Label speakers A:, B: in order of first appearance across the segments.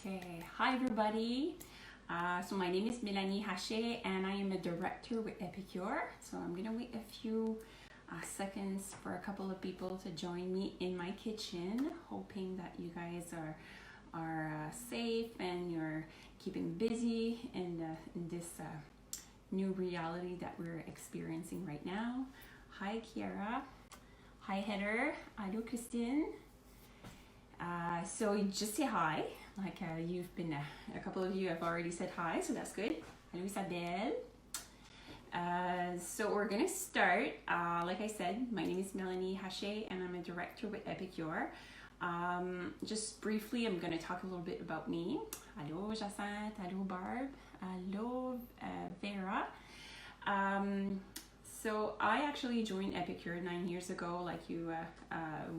A: Okay, hi everybody. So my name is Mélanie Haché and I am a director with Epicure. So I'm gonna wait a few seconds for a couple of people to join me in my kitchen, hoping that you guys are safe and you're keeping busy in this new reality that we're experiencing right now. Hi Kiara. Hi Heather. Hello Christine. So just say hi, like you've been, a couple of you have already said hi, so that's good. Hello Isabelle. So we're gonna start. Like I said, my name is Mélanie Haché and I'm a director with Epicure. Just briefly, I'm gonna talk a little bit about me. Hello Jacinthe, hello Barb, hello Vera. So I actually joined Epicure 9 years ago, like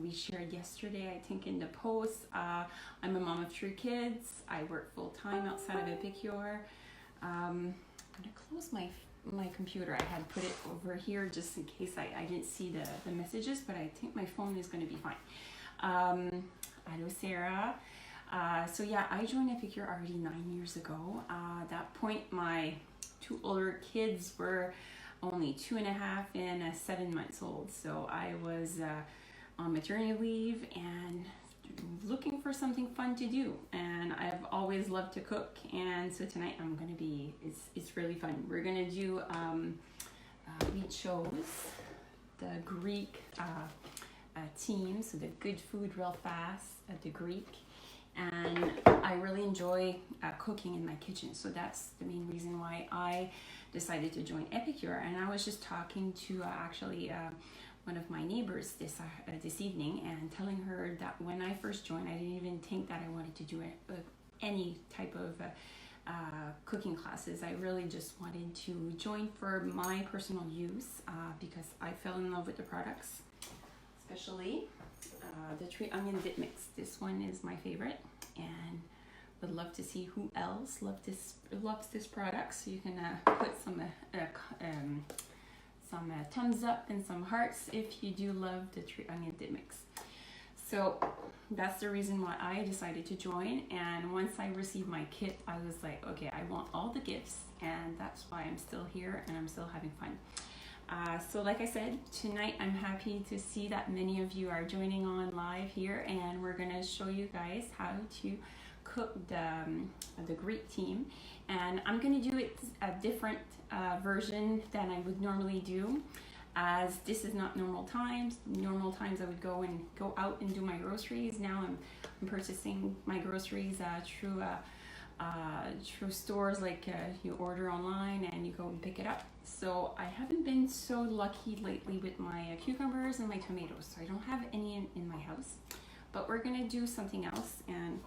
A: we shared yesterday, I think in the post. I'm a mom of 3 kids. I work full time outside of Epicure. I'm gonna close my computer. I had put it over here just in case I didn't see the messages, but I think my phone is gonna be fine. Hello Sarah. So yeah, I joined Epicure already 9 years ago. At that point, my 2 older kids were only 2.5 and 7 months old. So I was on maternity leave and looking for something fun to do. And I've always loved to cook. And so tonight I'm gonna be, it's really fun. We're gonna do, we chose the Greek team, so the good food real fast, the Greek. And I really enjoy cooking in my kitchen. So that's the main reason why I decided to join Epicure. And I was just talking to actually one of my neighbors this evening and telling her that when I first joined, I didn't even think that I wanted to do any type of cooking classes. I really just wanted to join for my personal use because I fell in love with the products, especially the 3 onion dip mix. This one is my favorite, and would love to see who else loves this product. So you can put some thumbs up and some hearts if you do love the 3 onion dip mix. So that's the reason why I decided to join. And once I received my kit, I was like, okay, I want all the gifts, and that's why I'm still here and I'm still having fun. So like I said, tonight I'm happy to see that many of you are joining on live here, and we're gonna show you guys how to cook the Greek team. And I'm gonna do it a different version than I would normally do, as this is not normal times. Normal times I would go out and do my groceries. Now I'm purchasing my groceries through stores, like you order online and you go and pick it up. So I haven't been so lucky lately with my cucumbers and my tomatoes, so I don't have any in my house. But we're gonna do something else, and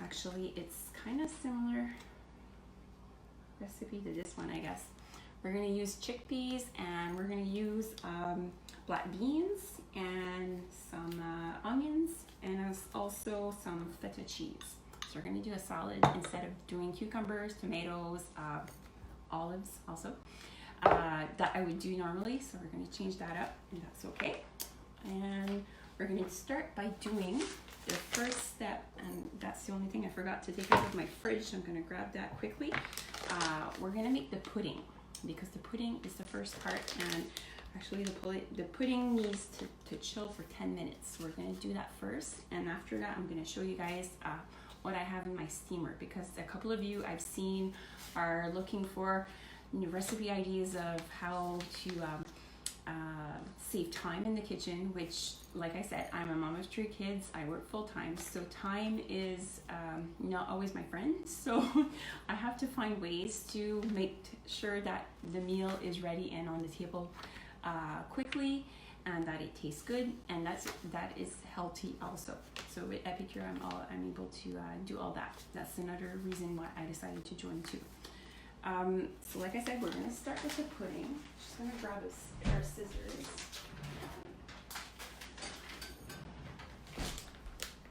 A: actually it's kind of similar recipe to this one, I guess. We're gonna use chickpeas, and we're gonna use black beans and some onions, and also some feta cheese. So we're gonna do a salad instead of doing cucumbers, tomatoes, olives also, that I would do normally. So we're gonna change that up, and that's okay. And we're gonna start by doing the first step, and that's the only thing I forgot to take out of my fridge, so I'm gonna grab that quickly. We're gonna make the pudding, because the pudding is the first part, and actually the pudding needs to chill for 10 minutes. So we're gonna do that first, and after that I'm gonna show you guys what I have in my steamer, because a couple of you I've seen are looking for recipe ideas of how to save time in the kitchen, which, like I said, I'm a mom of 3 kids. I work full time, so time is not always my friend. So I have to find ways to make sure that the meal is ready and on the table quickly, and that it tastes good, and that is healthy also. So with Epicure, I'm able to do all that. That's another reason why I decided to join too. So like I said, we're gonna start with the pudding. Just gonna grab a pair of scissors.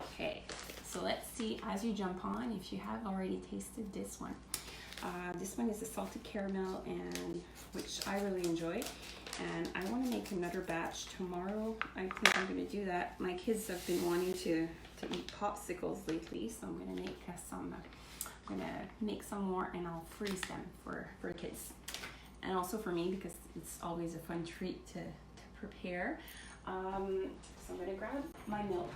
A: Okay, so let's see, as you jump on, if you have already tasted this one. This one is a salted caramel, and which I really enjoy. And I want to make another batch tomorrow. I think I'm going to do that. My kids have been wanting to to eat popsicles lately, so I'm gonna make some more, and I'll freeze them for kids, and also for me because it's always a fun treat to prepare. So I'm gonna grab my milk,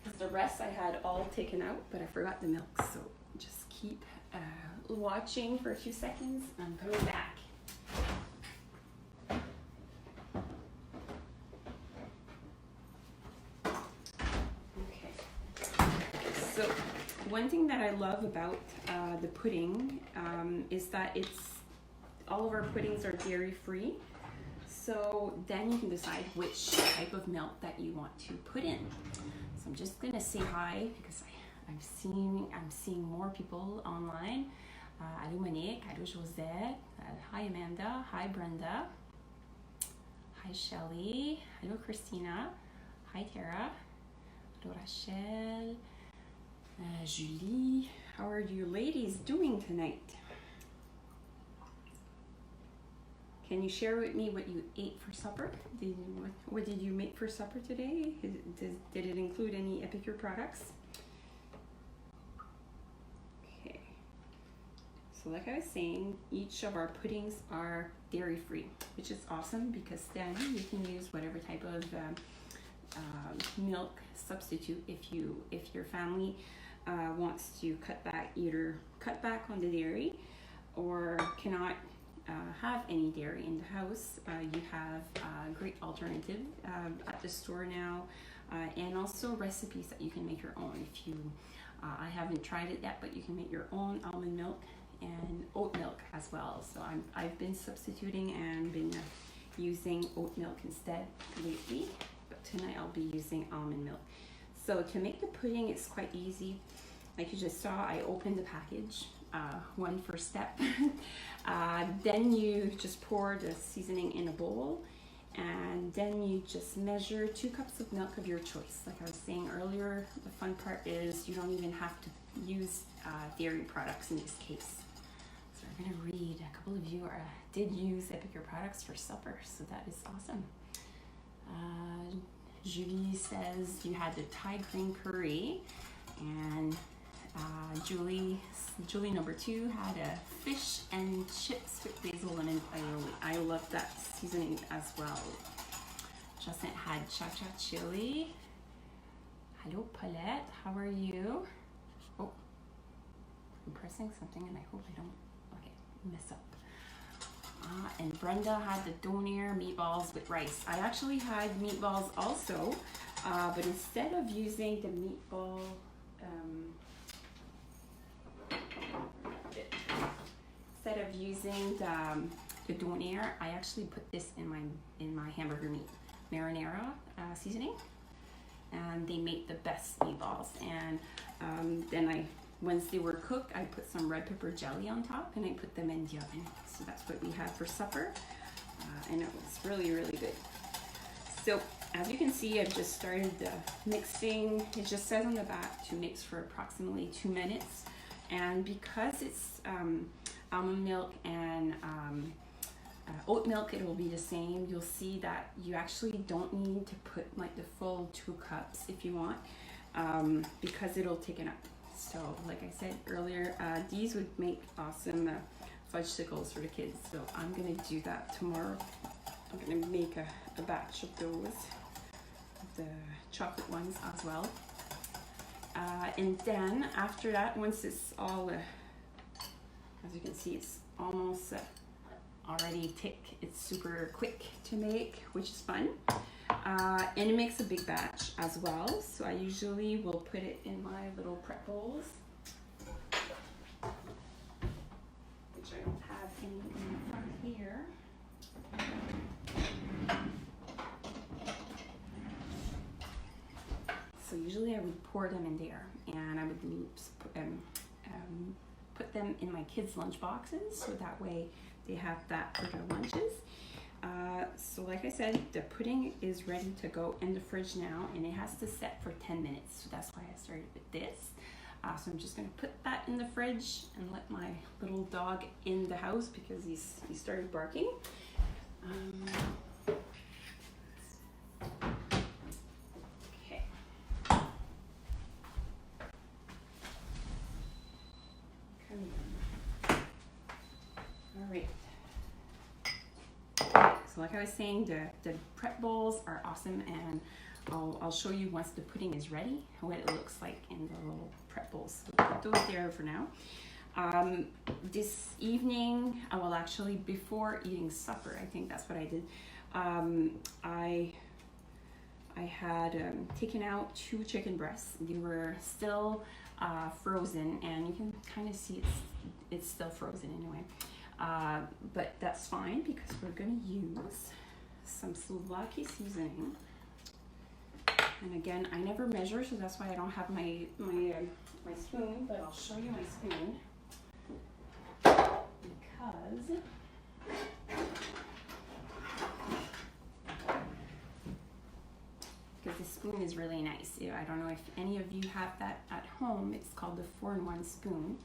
A: because the rest I had all taken out, but I forgot the milk. So just keep watching for a few seconds. I'm coming back. So one thing that I love about the pudding is that all of our puddings are dairy free. So then you can decide which type of milk that you want to put in. So I'm just gonna say hi because I'm seeing more people online. Hello Monique, hello Josette, hi Amanda, hi Brenda, hi Shelly, hello Christina, hi Tara, hello Rachel. Julie, how are you ladies doing tonight? Can you share with me what you ate for supper? What did you make for supper today? Did it include any Epicure products? Okay. So like I was saying, each of our puddings are dairy free, which is awesome because then you can use whatever type of milk substitute if your family wants to cut back on the dairy or cannot have any dairy in the house. You have a great alternative at the store now, and also recipes that you can make your own. I haven't tried it yet, but you can make your own almond milk and oat milk as well. So I've been substituting and been using oat milk instead lately, but tonight I'll be using almond milk. So to make the pudding, it's quite easy. Like you just saw, I opened the package, one first step. Then you just pour the seasoning in a bowl, and then you just measure 2 cups of milk of your choice. Like I was saying earlier, the fun part is you don't even have to use dairy products in this case. So I'm gonna read, a couple of you did use Epicure products for supper, so that is awesome. Julie says you had the Thai green curry, and Julie number 2 had a fish and chips with basil and aioli. I love that seasoning as well. Justin had cha-cha chili. Hello Paulette, how are you? Oh, I'm pressing something and I hope I don't mess up. And Brenda had the donair meatballs with rice. I actually had meatballs also, but instead of using the meatball, instead of using the donair, I actually put this in my hamburger meat marinara seasoning, and they make the best meatballs. And then once they were cooked, I put some red pepper jelly on top, and I put them in the oven. So that's what we had for supper, and it was really, really good. So as you can see, I've just started mixing. It just says on the back to mix for approximately 2 minutes, and because it's almond milk and oat milk, it will be the same. You'll see that you actually don't need to put like the full 2 cups if you want, because it'll take it up. So like I said earlier, these would make awesome fudgesicles for the kids. So I'm gonna do that tomorrow. I'm gonna make a batch of those, the chocolate ones as well. And then after that, once it's all, as you can see, it's almost already thick. It's super quick to make, which is fun. And it makes a big batch as well. So I usually will put it in my little prep bowls, which I don't have any in front here. So usually I would pour them in there, and I would put them in my kids' lunch boxes, so that way they have that for their lunches. So like I said, the pudding is ready to go in the fridge now, and it has to set for 10 minutes. So that's why I started with this. So I'm just gonna put that in the fridge and let my little dog in the house because he started barking. Okay. like I was saying, the prep bowls are awesome, and I'll show you once the pudding is ready what it looks like in the little prep bowls. So put those there for now. This evening, I will actually, before eating supper, I think that's what I did. I had taken out 2 chicken breasts. They were still frozen, and you can kind of see it's still frozen anyway. But that's fine because we're gonna use some souvlaki seasoning. And again, I never measure, so that's why I don't have my spoon, but I'll show you my spoon. Because the spoon is really nice. I don't know if any of you have that at home. It's called the 4-in-1 spoon.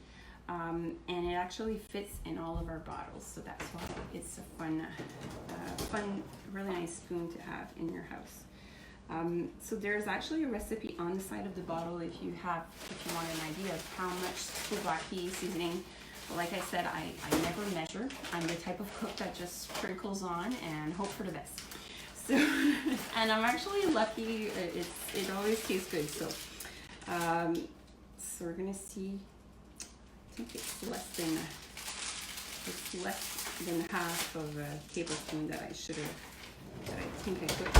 A: And it actually fits in all of our bottles, so that's why it's a fun, really nice spoon to have in your house. So there's actually a recipe on the side of the bottle if you want an idea of how much souvlaki seasoning. Like I said, I never measure. I'm the type of cook that just sprinkles on and hope for the best. So, and I'm actually lucky. It always tastes good. So, so we're gonna see. I think it's less than half of a tablespoon that I think I put.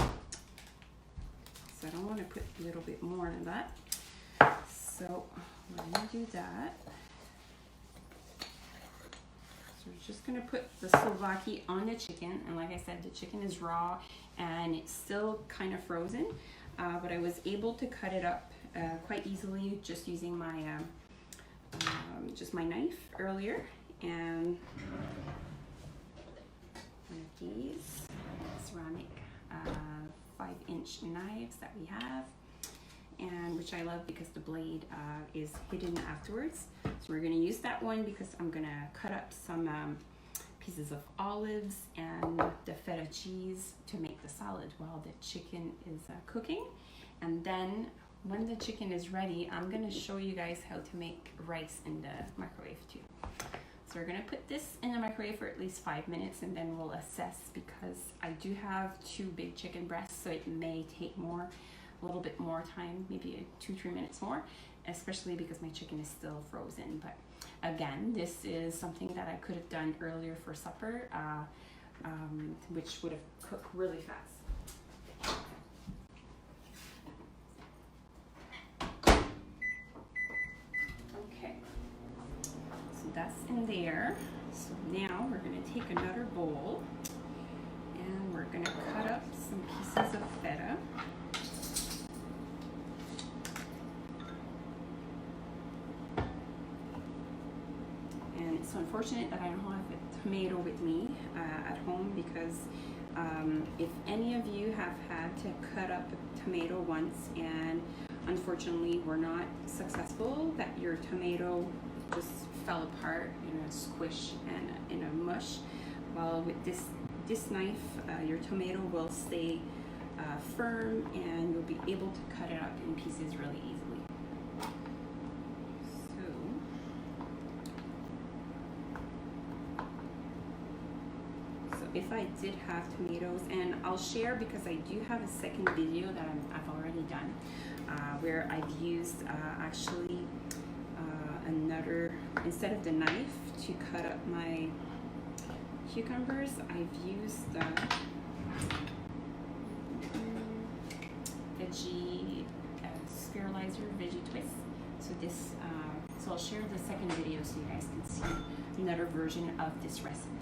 A: So I don't want to put a little bit more than that. So we're gonna do that. So we're just gonna put the souvlaki on the chicken, and like I said, the chicken is raw and it's still kind of frozen, but I was able to cut it up quite easily just using my knife earlier, and one of these ceramic 5-inch knives that we have, and which I love because the blade is hidden afterwards. So we're going to use that one because I'm going to cut up some pieces of olives and the feta cheese to make the salad while the chicken is cooking. And then when the chicken is ready, I'm going to show you guys how to make rice in the microwave too. So we're going to put this in the microwave for at least 5 minutes, and then we'll assess, because I do have 2 big chicken breasts, so it may take a little bit more time, maybe 2-3 minutes more, especially because my chicken is still frozen. But again, this is something that I could have done earlier for supper, which would have cooked really fast. Okay, so that's in there. So now we're going to take another bowl and we're going to cut up some pieces of feta. And it's unfortunate that I don't have a tomato with me at home, because if any of you have had to cut up a tomato once and unfortunately were not successful, that your tomato just fell apart in a squish and in a mush, well, with this knife, your tomato will stay firm and you'll be able to cut it up in pieces really easily. If I did have tomatoes, and I'll share because I do have a second video that I've already done, where I've used actually another, instead of the knife to cut up my cucumbers, I've used the veggie spiralizer, veggie twist. So this, so I'll share the second video so you guys can see another version of this recipe.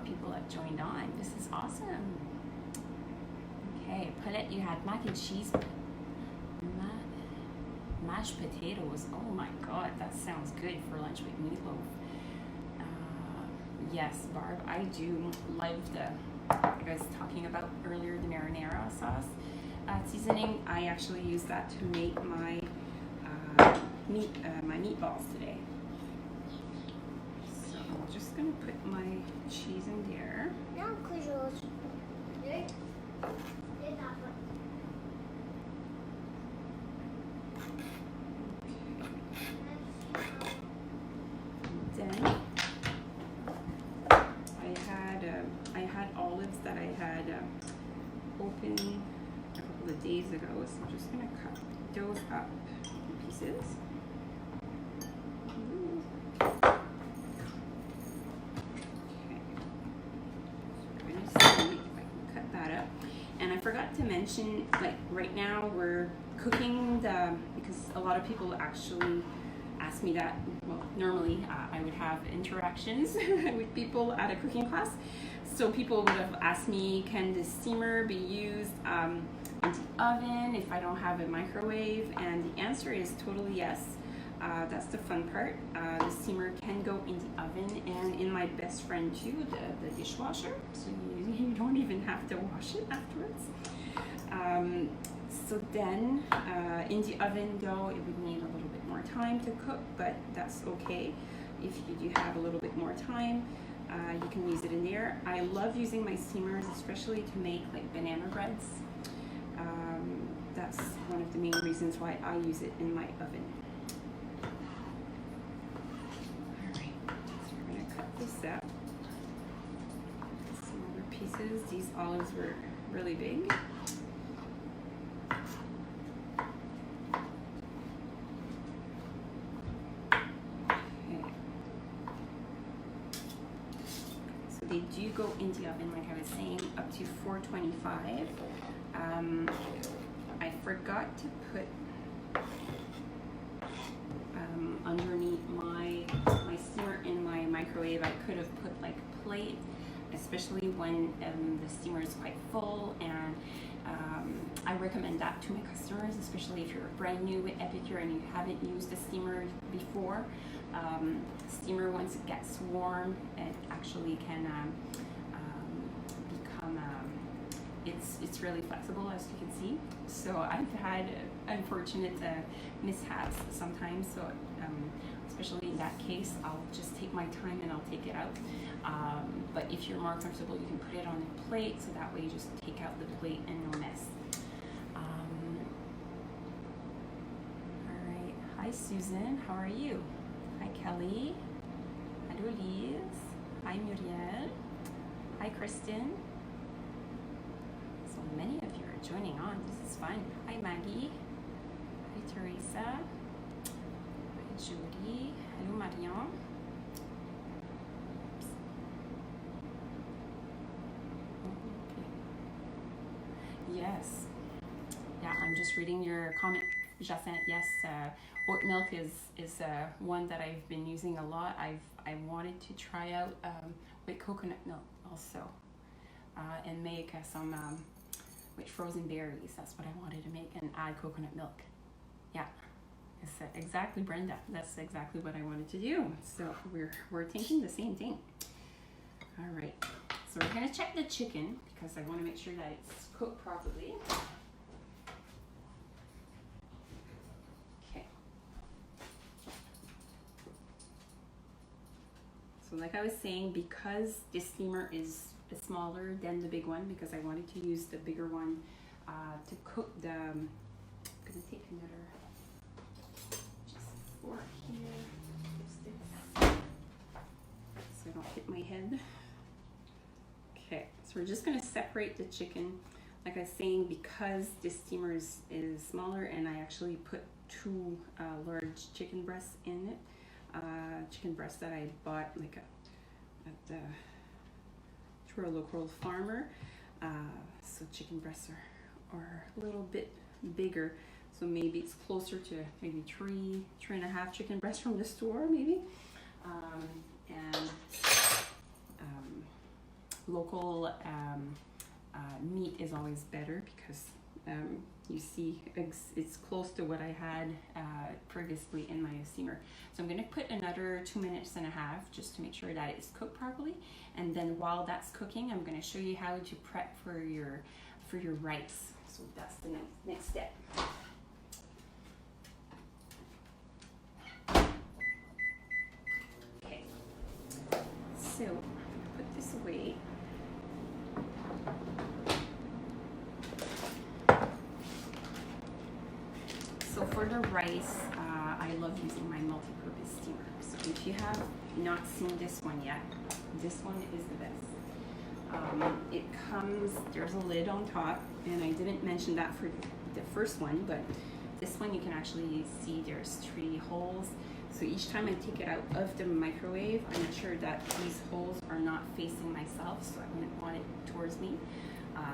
A: People have joined on. This is awesome. Okay, Paulette, you had mac and cheese, mashed potatoes. Oh my god, that sounds good for lunch with meatloaf. Yes, Barb, I do love I was talking about earlier, the marinara sauce seasoning. I actually use that to make my my meatballs today. I'm just going to put my cheese in there. Then days ago, so I'm just gonna cut those up in pieces. I forgot to mention, like right now we're cooking because a lot of people actually ask me that. Well, normally I would have interactions with people at a cooking class. So people would have asked me, can the steamer be used in the oven if I don't have a microwave? And the answer is totally yes. That's the fun part. The steamer can go in the oven and in my best friend too, the dishwasher. So you don't even have to wash it afterwards. So then in the oven though, it would need a little bit more time to cook, but that's okay. If you do have a little bit more time, you can use it in there. I love using my steamers, especially to make like banana breads. That's one of the main reasons why I use it in my oven. Up some other pieces. These olives were really big. Okay. So they do go in the oven, like I was saying, up to 425. I forgot to put underneath my steamer in my microwave. I could have put like a plate, especially when the steamer is quite full, and I recommend that to my customers, especially if you're brand new with Epicure and you haven't used a steamer before. Steamer, once it gets warm, it actually can become it's really flexible, as you can see. So I've had unfortunate mishaps sometimes, so especially in that case, I'll just take my time and I'll take it out. But if you're more comfortable, you can put it on a plate, so that way you just take out the plate and no mess. All right, hi Susan, how are you? Hi Kelly, hi Louise, hi Muriel, hi Kristen. So many of you are joining on, this is fun. Hi Maggie, hi Teresa, hi Judy, hello Marion. Yes. Yeah, I'm just reading your comment, Jacinthe. Yes, oat milk is one that I've been using a lot. I wanted to try out with coconut milk also, and make some with frozen berries. That's what I wanted to make, and add coconut milk. Yeah, it's exactly, Brenda. That's exactly what I wanted to do. So we're thinking the same thing. All right. So we're gonna check the chicken because I want to make sure that it's cooked properly. Okay. So like I was saying, because this steamer is smaller than the big one, because I wanted to use the bigger one to cook the, I'm gonna take another just fork here, so I don't hit my head. Okay, so we're just going to separate the chicken. Like I was saying, because this steamer is smaller, and I actually put 2 large chicken breasts in it. Chicken breasts that I bought like through a local farmer. So chicken breasts are a little bit bigger. So maybe it's closer to maybe 3.5 chicken breasts from the store, maybe. Local meat is always better because you see it's close to what I had previously in my steamer. So I'm going to put another 2.5 minutes just to make sure that it's cooked properly. And then while that's cooking, I'm going to show you how to prep for your rice. So that's the next step. Okay. So put this away. So for the rice, I love using my multi-purpose steamer. So if you have not seen this one yet, this one is the best. It comes, there's a lid on top, and I didn't mention that for the first one, but this one you can actually see there's 3 holes. So each time I take it out of the microwave, I make sure that these holes are not facing myself, so I wouldn't want it towards me.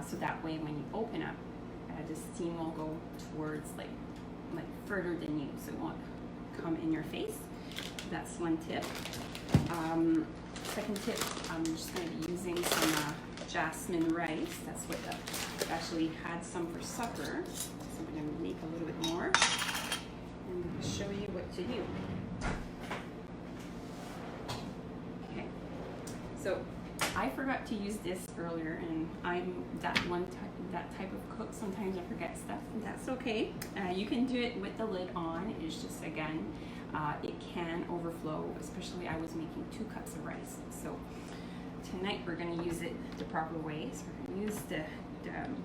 A: So that way when you open up, the steam will go towards like further than you, so it won't come in your face. That's one tip. Second tip, I'm just going to be using some jasmine rice. That's what I actually had some for supper. So I'm going to make a little bit more and show you what to do. Okay, so I forgot to use this earlier, and I'm that type of cook. Sometimes I forget stuff, and that's okay. You can do it with the lid on. It's just, again, it can overflow, especially I was making 2 cups of rice. So tonight we're going to use it the proper way. So we're going to use the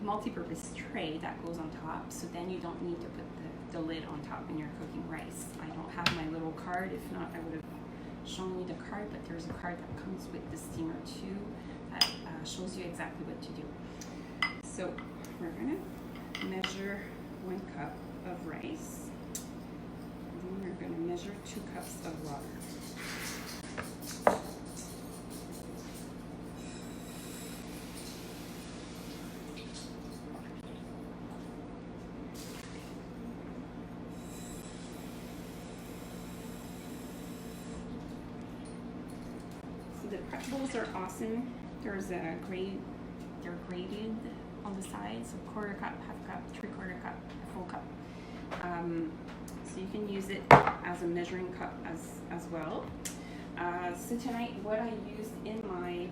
A: multi-purpose tray that goes on top, so then you don't need to put the lid on top when you're cooking rice. I don't have my little card. If not, I would have shown you the card, but there's a card that comes with the steamer too that shows you exactly what to do. So we're going to measure 1 cup of rice, and then we're going to measure 2 cups of water. The prep bowls are awesome. There's a they're graded on the sides, so 1/4 cup, 1/2 cup, 3/4 cup, a full cup. So you can use it as a measuring cup as well. So tonight, what I used in my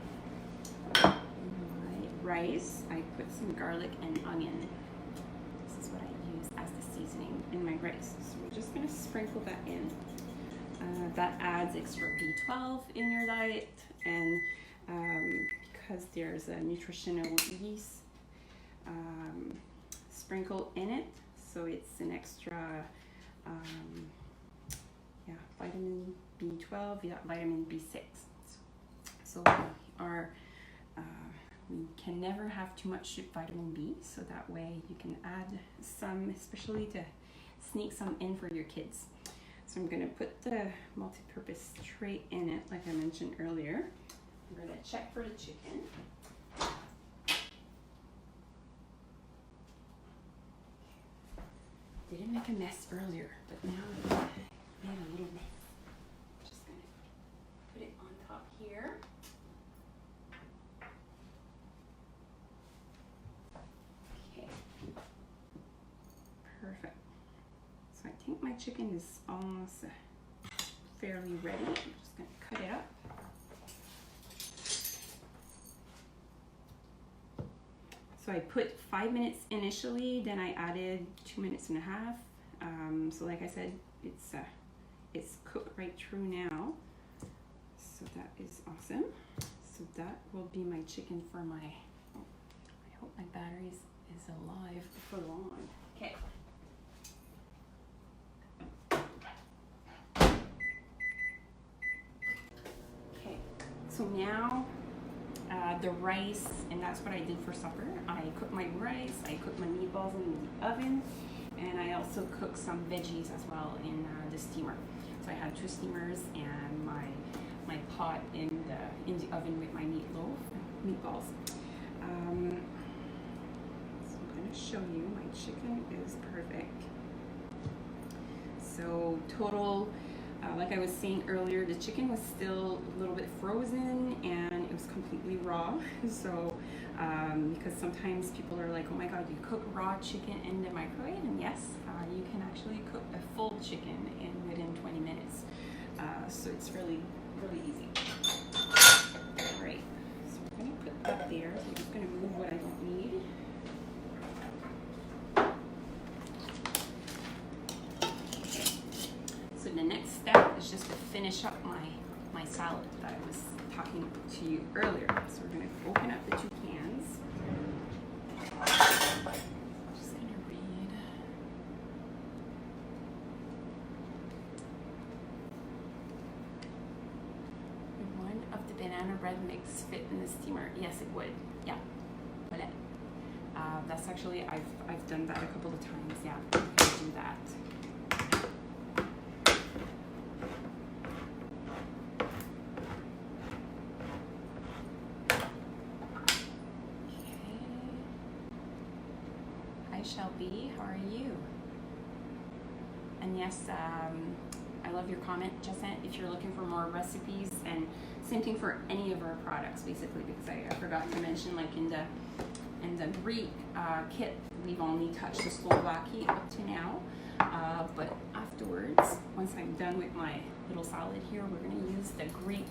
A: rice, I put some garlic and onion. This is what I use as the seasoning in my rice. So we're just gonna sprinkle that in. That adds extra B12 in your diet, and because there's a nutritional yeast sprinkle in it, so it's an extra vitamin B12, vitamin B6. So we can never have too much vitamin B, so that way you can add some, especially to sneak some in for your kids. So I'm going to put the multi-purpose tray in it, like I mentioned earlier. I'm going to check for the chicken. Didn't make a mess earlier, but now I made a little mess. Just going to put it on top here. Okay. Perfect. So I think my chicken is almost fairly ready. I'm just going to cut it up. So I put 5 minutes initially, then I added 2.5 minutes. So like I said, it's cooked right through now. So that is awesome. So that will be my chicken for my, I hope my battery is alive for long. Okay. So now the rice, and that's what I did for supper. I cooked my rice, I cooked my meatballs in the oven, and I also cooked some veggies as well in the steamer. So I had 2 steamers and my pot in the oven with my meatballs. So I'm going to show you, my chicken is perfect. So total, like I was saying earlier, the chicken was still a little bit frozen and it was completely raw. So because sometimes people are like, oh my god, you cook raw chicken in the microwave? And yes, you can actually cook a full chicken within 20 minutes. So it's really easy. All right, so I'm going to put that there. So I'm just going to move what I don't need. So the next step is just to finish up my salad that I was talking to you earlier. So we're going to open up the 2 cans. I'm just going to read. One of the banana bread mix fit in the steamer? Yes, it would. Yeah. Voilà. That's actually, I've done that a couple of times. Yeah, I can do that. Okay. Hi Shelby, how are you? And yes, I love your comment, Jessant, if you're looking for more recipes, and same thing for any of our products, basically, because I forgot to mention, like in the Greek kit, we've only touched the Slovaki up to now, but afterwards, once I'm done with my little salad here, we're going to use the Greek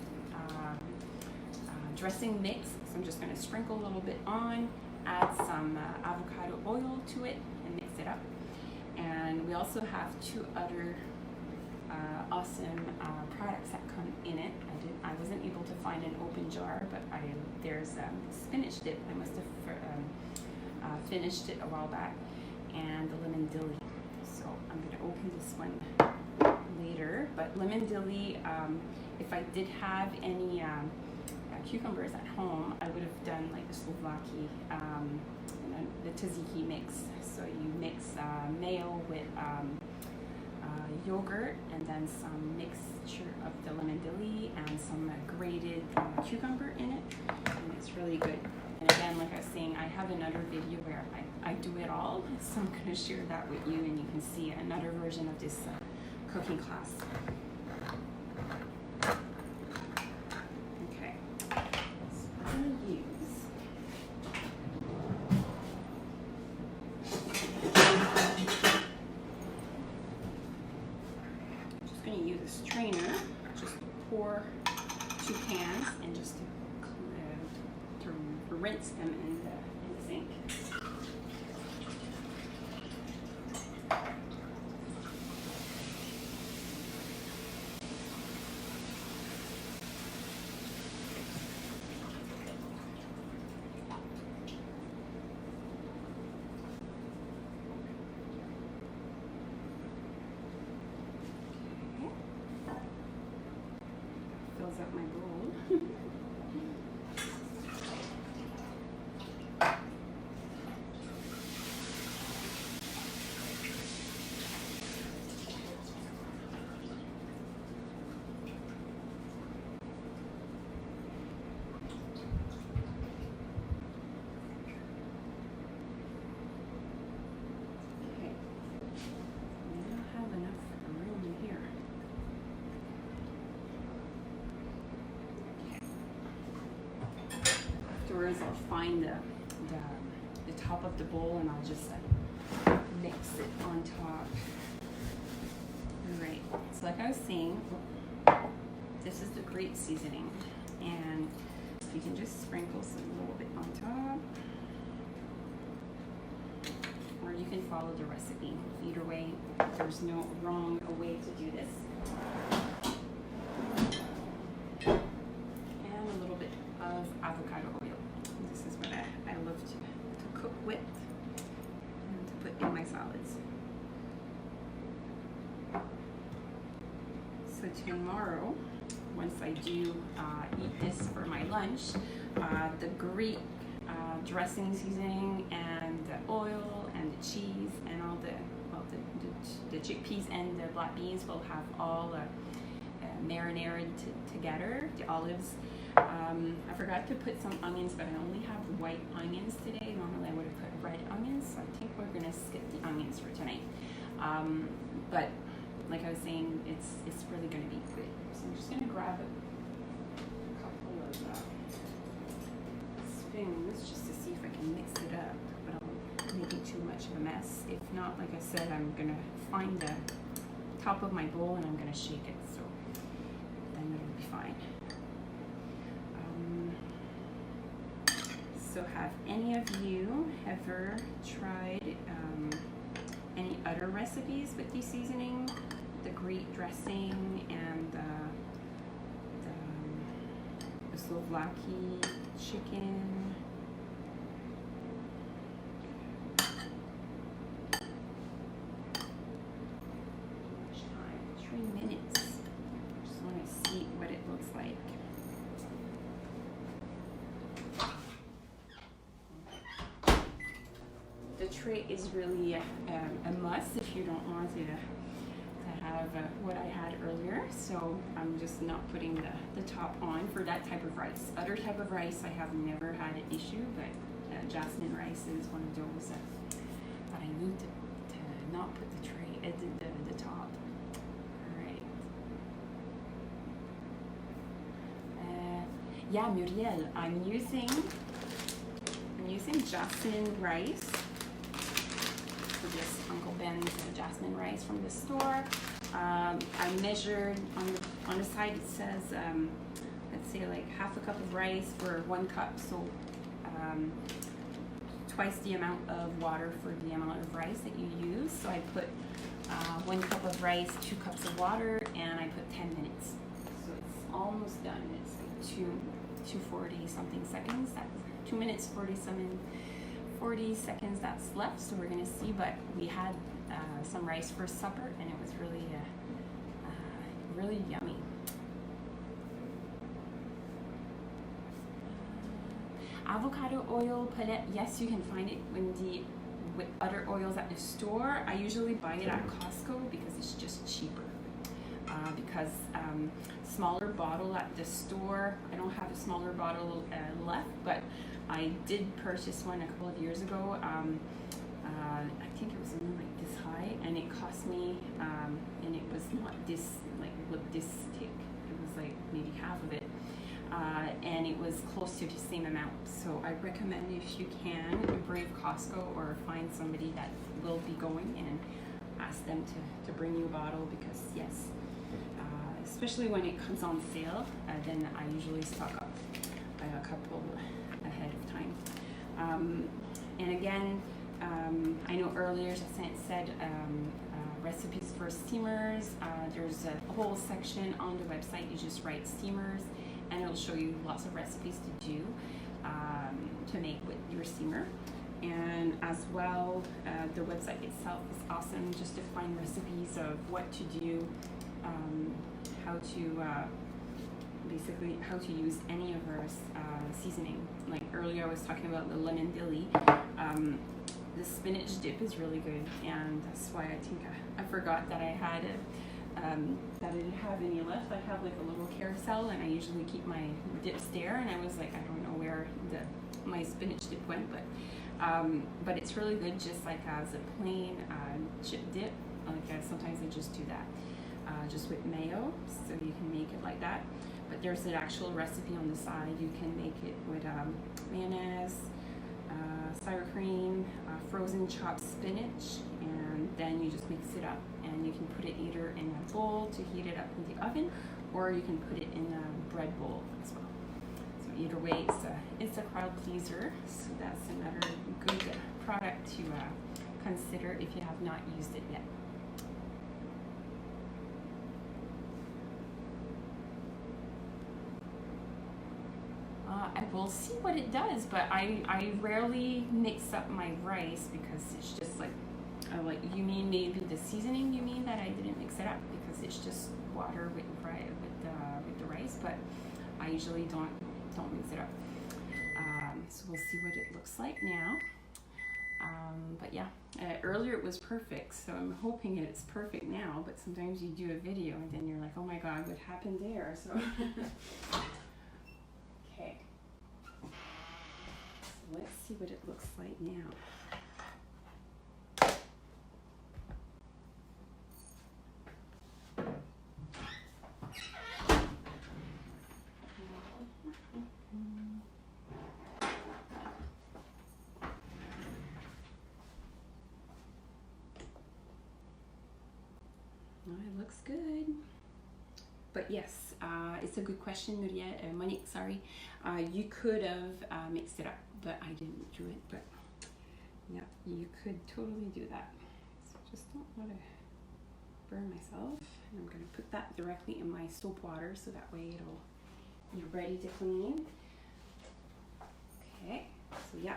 A: dressing mix. So I'm just going to sprinkle a little bit on, add some avocado oil to it, and mix it up. And we also have two other awesome products that come in it. I wasn't able to find an open jar, but there's spinach dip. I must have finished it a while back, and the lemon dilly. So I'm going to open this one later. But lemon dilly, if I did have any cucumbers at home, I would have done like the Slovaki, the tzatziki mix. So you mix mayo with yogurt, and then some mixture of the lemon dilly and some grated cucumber in it, and it's really good. And again, like I was saying, I have another video where I do it all, so I'm going to share that with you, and you can see another version of this cooking class. Okay, so we're going to use a strainer just to pour 2 cans and just to rinse them in the sink. Fills up my bowl. Afterwards, I'll find the top of the bowl, and I'll just mix it on top. All right, so like I was saying, this is the Greek seasoning, and you can just sprinkle some a little bit on top, or you can follow the recipe. Either way, there's no wrong way to do this. And a little bit of avocado oil. This is what I love to cook with and to put in my salads. So tomorrow, once I do eat this for my lunch, the Greek dressing seasoning and the oil and the cheese and all the chickpeas and the black beans will have all marinated together. The olives. I forgot to put some onions, but I only have white onions today. Normally I would have put red onions, so I think we're gonna skip the onions for tonight. But like I was saying, it's really gonna be good. So I'm just gonna grab a couple of spoons just to see if I can mix it up, but I'm making too much of a mess. If not, like I said, I'm gonna find the top of my bowl and I'm gonna shake it, so then it'll be fine. So have any of you ever tried any other recipes with these seasoning? The Greek dressing and the Slovaki chicken? Time, 3 minutes. Just want to see what it looks like. tray is really a must if you don't want to have what I had earlier. So I'm just not putting the top on for that type of rice. Other type of rice I have never had an issue, but jasmine rice is one of those that I need to not put the tray at the top. Alright. Yeah, Muriel, I'm using jasmine rice. So this Uncle Ben's jasmine rice from the store. I measured on the side, it says let's say like half a cup of rice for 1 cup, so twice the amount of water for the amount of rice that you use. So I put 1 cup of rice, 2 cups of water, and I put 10 minutes. So it's almost done. It's like 240 something seconds. That's 2 minutes 40 seconds that's left. So we're gonna see. But we had some rice for supper, and it was really really yummy. Avocado oil palette, yes, you can find it with other oils at the store. I usually buy it at Costco because it's just cheaper. Because smaller bottle at the store, I don't have a smaller bottle left, but I did purchase one a couple of years ago. I think it was only like this high, and it cost me, and it was not this, like, look this thick. It was like maybe half of it. And it was close to the same amount. So I recommend, if you can, brave Costco or find somebody that will be going and ask them to bring you a bottle, because yes, especially when it comes on sale, then I usually stock up a couple ahead of time. And again, I know earlier Jacinthe said recipes for steamers. There's a whole section on the website. You just write steamers, and it'll show you lots of recipes to do to make with your steamer. And as well, the website itself is awesome, just to find recipes of what to do, how to basically how to use any of our seasoning. Like earlier I was talking about the lemon dilly. The spinach dip is really good, and that's why I think I forgot that I had it. That I didn't have any left. I have like a little carousel, and I usually keep my dips there, and I was like, I don't know where my spinach dip went, but it's really good just like as a plain chip dip. Like sometimes I just do that just with mayo, so you can make it like that. But there's an actual recipe on the side. You can make it with mayonnaise, sour cream, frozen chopped spinach, and then you just mix it up, and you can put it either in a bowl to heat it up in the oven, or you can put it in a bread bowl as well. So either way, it's a crowd pleaser, so that's another good product to consider if you have not used it yet. I will see what it does, but I rarely mix up my rice, because it's just like, you mean maybe the seasoning, you mean that I didn't mix it up because it's just water with the rice, but I usually don't mix it up. So we'll see what it looks like now. But yeah, earlier it was perfect, so I'm hoping it's perfect now, but sometimes you do a video and then you're like, oh my god, what happened there? So okay, so let's see what it looks like now. It looks good. But yes, it's a good question, Monique, sorry. You could have mixed it up, but I didn't do it. But yeah, you could totally do that. So just don't want to burn myself. And I'm going to put that directly in my soap water, so that way it'll be ready to clean. Okay, so yeah.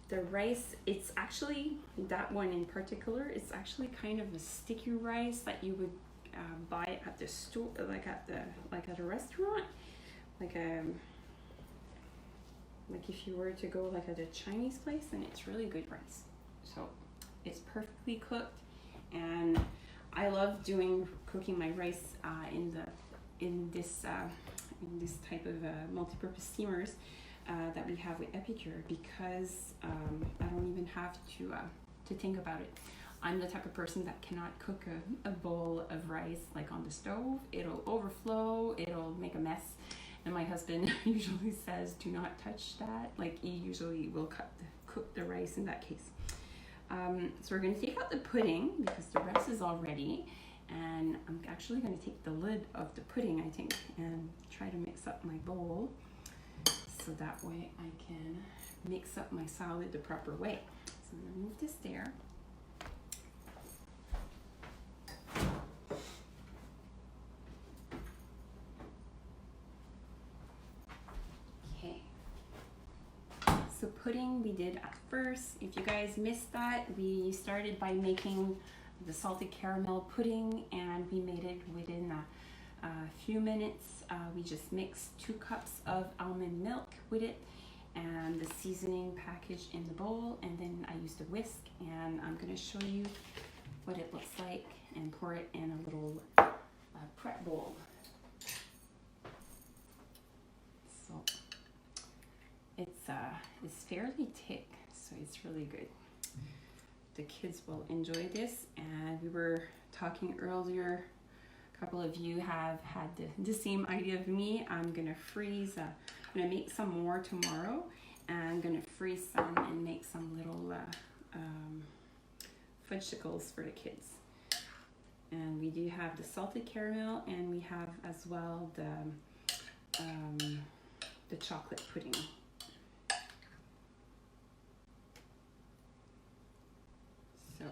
A: The rice, it's actually, that one in particular, it's actually kind of a sticky rice that you would buy at the store, like at a restaurant, like if you were to go like at a Chinese place, and it's really good rice. So it's perfectly cooked, and I love cooking my rice in this type of multi-purpose steamers that we have with Epicure, because I don't even have to think about it. I'm the type of person that cannot cook a bowl of rice like on the stove. It'll overflow, it'll make a mess. And my husband usually says, do not touch that. Like, he usually will cook the rice in that case. So we're going to take out the pudding because the rest is all ready. And I'm actually going to take the lid of the pudding, I think, and try to mix up my bowl. So that way I can mix up my salad the proper way. So I'm going to move this there. So pudding we did at first. If you guys missed that, we started by making the salted caramel pudding, and we made it within a few minutes. We just mixed 2 cups of almond milk with it and the seasoning package in the bowl, and then I used a whisk, and I'm going to show you what it looks like and pour it in a little prep bowl. So it's fairly thick, so it's really good. The kids will enjoy this, and we were talking earlier, a couple of you have had the same idea of me. I'm gonna freeze, I'm gonna make some more tomorrow, and I'm gonna freeze some and make some little fudgesicles for the kids. And we do have the salted caramel, and we have as well the chocolate pudding. So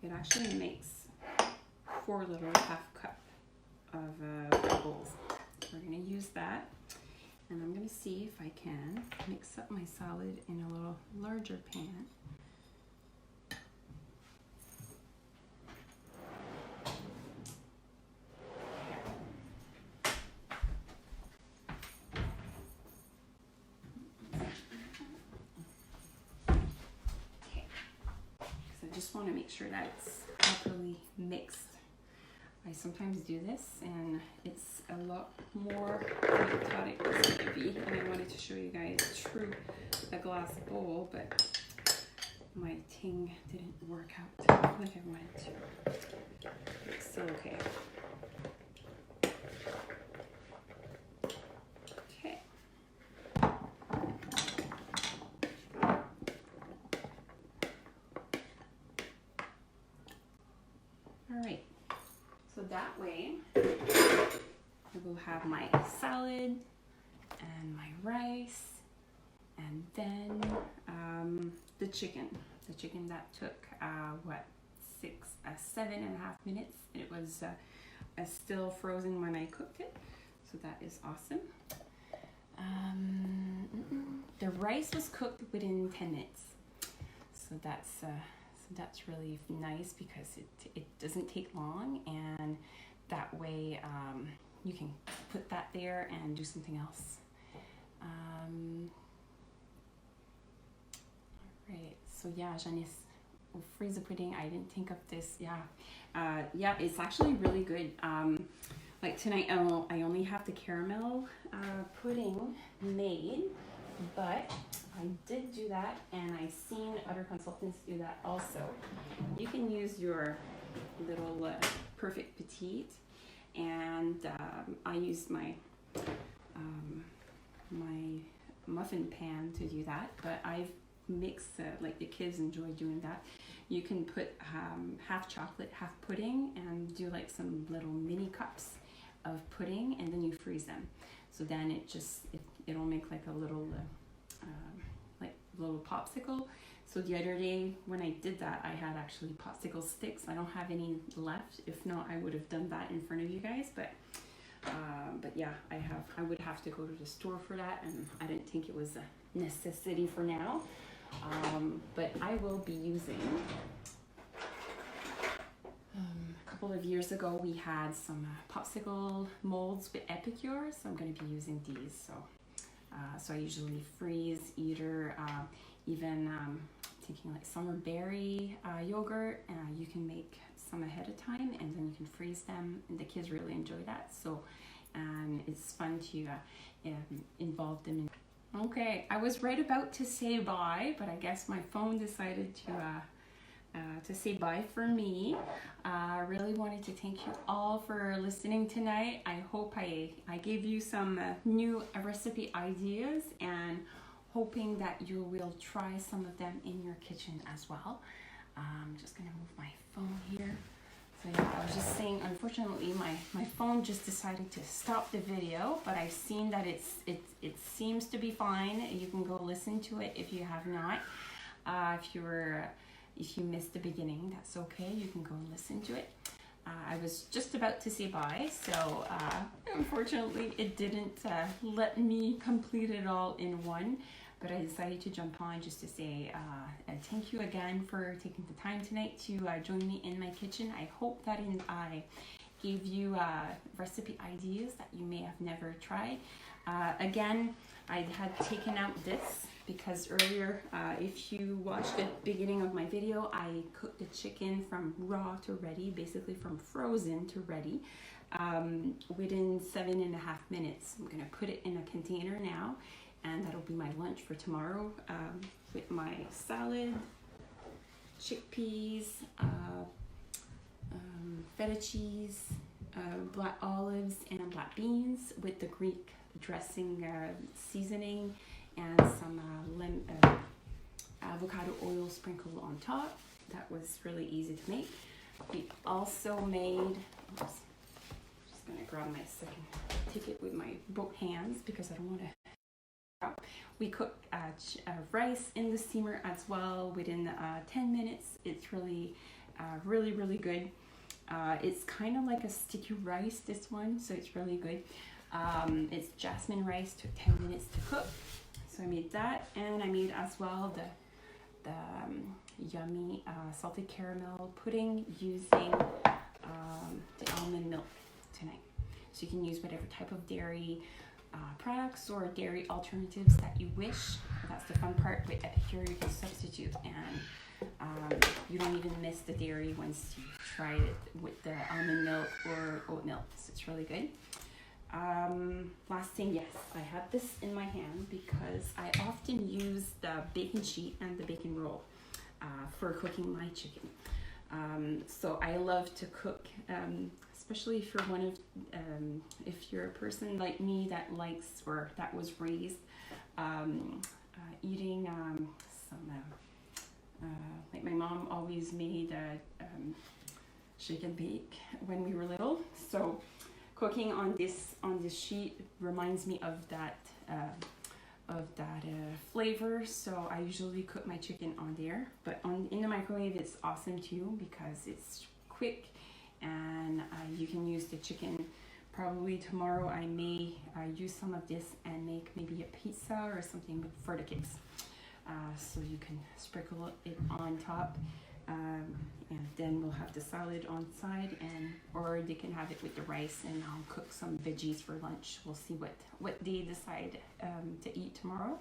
A: it actually makes 4 little half cup of bowls. We're going to use that, and I'm going to see if I can mix up my salad in a little larger pan. I just want to make sure that it's properly mixed. I sometimes do this, and it's a lot more than I thought it was going to be. And I wanted to show you guys through a glass bowl, but my thing didn't work out like I wanted to. It's still okay. Okay. All right. So that way, I will have my salad and my rice, and then the chicken. The chicken that took 7.5 minutes. It was still frozen when I cooked it, so that is awesome. The rice was cooked within 10 minutes, so that's really nice because it doesn't take long, and that way you can put that there and do something else. Alright, so yeah, Janice, we'll freeze the pudding. I didn't think of this. Yeah, it's actually really good. Like tonight, I only have the caramel pudding made, but I did do that, and I've seen other consultants do that also. You can use your little Perfect Petite, and I used my my muffin pan to do that, but I've mixed, like the kids enjoy doing that. You can put half chocolate, half pudding, and do like some little mini cups of pudding, and then you freeze them. So then it'll make like a little little popsicle. So the other day when I did that, I had actually popsicle sticks. I don't have any left. If not, I would have done that in front of you guys. But yeah, I would have to go to the store for that, and I didn't think it was a necessity for now. But I will be using. A couple of years ago, we had some popsicle molds with Epicure, so I'm going to be using these. So I usually freeze either even thinking like summer berry yogurt. You can make some ahead of time and then you can freeze them, and the kids really enjoy that. So it's fun to involve them in. Okay, I was right about to say bye, but I guess my phone decided to say bye for me. I really wanted to thank you all for listening tonight. I hope I gave you some new recipe ideas, and hoping that you will try some of them in your kitchen as well. I'm just gonna move my phone here. So yeah, I was just saying, unfortunately, my phone just decided to stop the video, but I've seen that it seems to be fine. You can go listen to it if you have not. If you missed the beginning, that's okay. You can go and listen to it. I was just about to say bye, so unfortunately it didn't let me complete it all in one, but I decided to jump on just to say thank you again for taking the time tonight to join me in my kitchen. I hope that I gave you recipe ideas that you may have never tried. Again, I had taken out this because earlier, if you watched the beginning of my video, I cooked the chicken from raw to ready, basically from frozen to ready, within 7.5 minutes. I'm gonna put it in a container now, and that'll be my lunch for tomorrow, with my salad, chickpeas, feta cheese, black olives, and black beans with the Greek dressing seasoning, and some avocado oil sprinkled on top. That was really easy to make. We also made, oops, just gonna grab my second, take it with my both hands because I don't want to. We cooked rice in the steamer as well within 10 minutes. It's really, really good. It's kind of like a sticky rice, this one, so it's really good. It's jasmine rice, took 10 minutes to cook. So I made that, and I made as well the yummy salted caramel pudding using the almond milk tonight. So you can use whatever type of dairy products or dairy alternatives that you wish. That's the fun part with Epicure. You can substitute, and you don't even miss the dairy once you try it with the almond milk or oat milk. So it's really good. Last thing, yes, I have this in my hand because I often use the bacon sheet and the bacon roll for cooking my chicken. So I love to cook, especially if you're if you're a person like me that likes, or that was raised eating like my mom always made shake and bake when we were little. So cooking on this sheet reminds me of that flavor. So I usually cook my chicken on there, but in the microwave it's awesome too because it's quick, and you can use the chicken. Probably tomorrow I may use some of this and make maybe a pizza or something for the kids. So you can sprinkle it on top. And then we'll have the salad on side, or they can have it with the rice, and I'll cook some veggies for lunch. We'll see what they decide to eat tomorrow.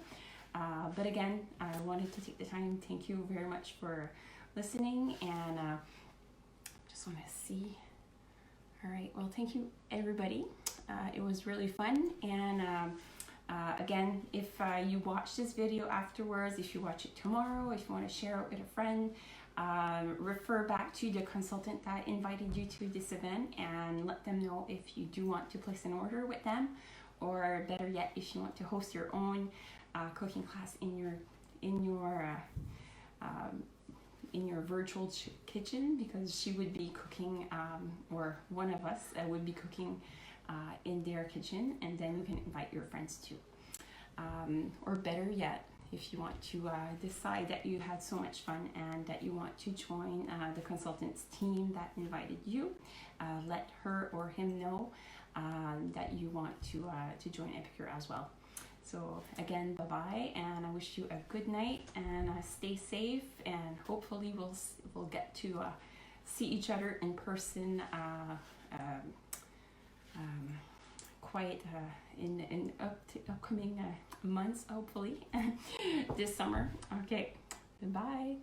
A: But again, I wanted to take the time. Thank you very much for listening, and just want to see. All right, well, thank you everybody. It was really fun, and again, if you watch this video afterwards, if you watch it tomorrow, if you want to share it with a friend, refer back to the consultant that invited you to this event and let them know if you do want to place an order with them, or better yet, if you want to host your own cooking class in your virtual kitchen, because she would be cooking, or one of us would be cooking in their kitchen, and then you can invite your friends too. Or better yet, if you want to decide that you had so much fun and that you want to join the consultant's team that invited you, let her or him know that you want to join Epicure as well. So again, bye-bye, and I wish you a good night, and stay safe, and hopefully we'll get to see each other in person quite in upcoming months, hopefully this summer. Okay, Bye.